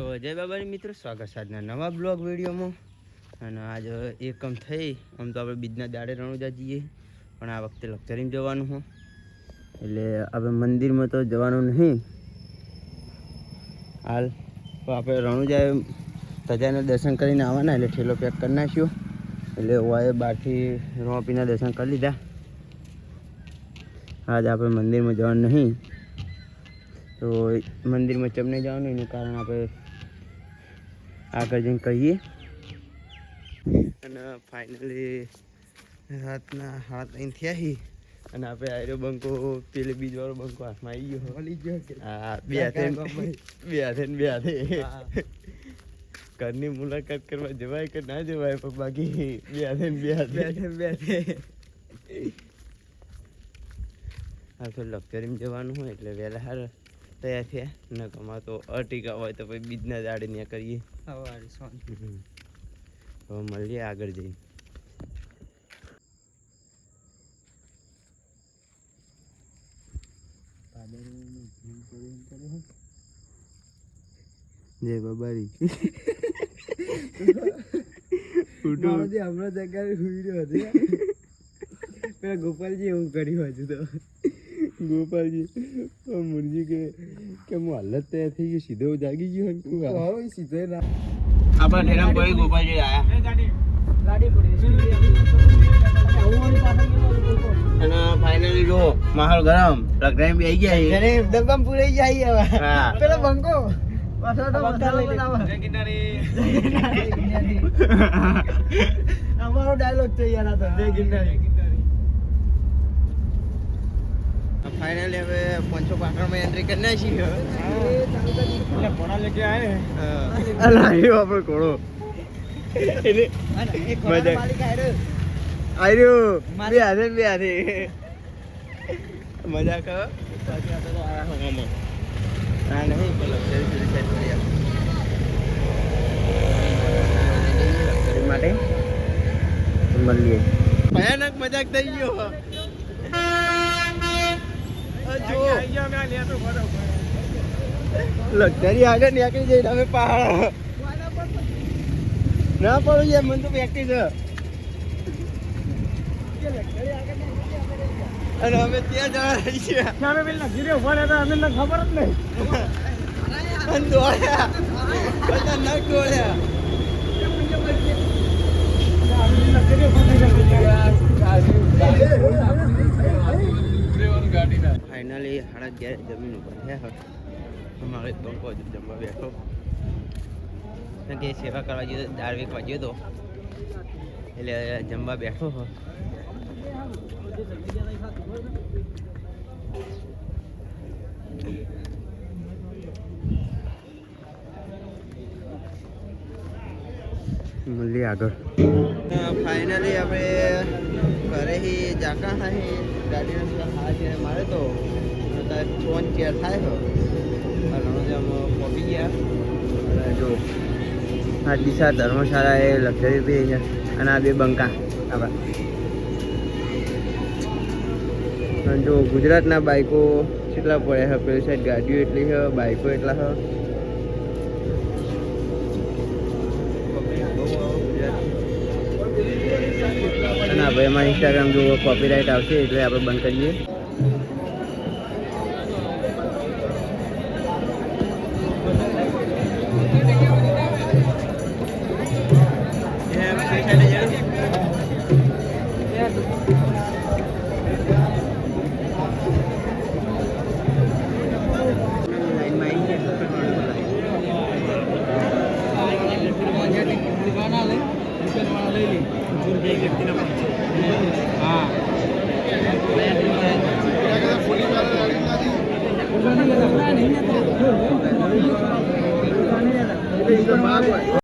તો જય બાબાની મિત્રો, સ્વાગત છે આજના નવા બ્લોગ વિડીયોમાં. અને આજ એકમ થઈ આમ તો આપણે બીજના દાડે રણુજા જઈએ, પણ આ વખતે લક્ઝરીમાં જવાનું હોય એટલે આપણે મંદિરમાં તો જવાનું નહીં હાલ. તો આપણે રણુજા તજાના દર્શન કરીને આવવાના, એટલે ઠેલો પેક કરી નાખ્યો. એટલે ઓએ બહારથી રોપીના દર્શન કરી લીધા. આજ આપણે મંદિરમાં જવાનું નહીં, તો મંદિરમાં ચમને જવાનું એનું કારણ આપણે આગળ જઈને કહીએ. અને ફાઇનલી રાતના 7:30 થયા અને આપણે આયરો બંકો પેલે બીજવાળો બંકો હાથમાં આવી ગયો. હા, બે હાથે ઘરની મુલાકાત કરવા જવાય કે ના જવાય, પણ બાકી બે હાથે હા. તો લક્ઝરીમાં જવાનું હોય એટલે વહેલા હાર તૈયાર થયા. ન કમા તો અર્ટિકા હોય તો પછી બીજના દાડે ત્યાં કરીએ. હવે મળીએ આગળ જઈને. જય બાબારી હમણાં જગ્યાએ હુઈ રહ્યો હતો. પેલા ગોપાલજી એવું કર્યું હજુ તો. ગોપાલજી મુરજી કે હું હાલત તૈયાર થઈ ગઈ, સીધો જાગી ગયો. સીધો ના આપણા ઠેરામ પડી ગોપાલજી આયા અને ફાઇનલી જો માહોલ ગરમ. લગ્ન બી આવી ગયા, ડબ્બામાં પૂરાઈ જાય. હા, પેલો બંકો અમારો ડાયલોગ છે યાર. જય ગિરનારી. ફાઇનલી હવે 555 માં એન્ટ્રી કરી નાખી. એટલે કોણા લેકે આયે અલા આપણે કોળો એટલે મજા આયરો બે હાથે મજા કરો. બાકી આ તો આયા હો મામા ના નહીં બોલો સેલ્ફી સેટ કરી લક્ઝરી માટે મળીએ. ભયાનક મજાક થઈ ગયો. લક્ઝરી આગળ નીકળી જઈને અમે પહાડ ના પડું યાર, મને તો પ્રેક્ટિસ છે. અને અમે ત્યાં જવા રહી છીએ. અમે પેલા ઘીરે ઉભા રહેતા, અમને ખબર જ નહીં. દોડ્યા બધા નખ દોડ્યા. ફાઇનલી 11:30 જમીન ઉપર થયા. અમારે બંકો જમવા બેઠો કે સેવા કરવા ગયો, દાળ વેચવા ગયો હતો એટલે જમવા બેઠો હો. મળીએ આગળ. ફાઇનલી આપણે ઘરે જાકા હા ગાડીનો હા છે મારે તો 6 ચેર થાય તો રણોજામાં પહોંચી ગયા. જો આ દિશા ધર્મશાળા એ લક્ઝરી બી અહીંયા અને આ બે બંકા આપણા. જો ગુજરાતના બાઈકો કેટલા પડ્યા છે. પેલી સાઈડ ગાડીઓ એટલી છે, બાઈકો એટલા છે. અને ભાઈ એમાં ઇન્સ્ટાગ્રામ જો કોપીરાઇટ આવશે એટલે આપણે બંધ કરીએ. લઈ લે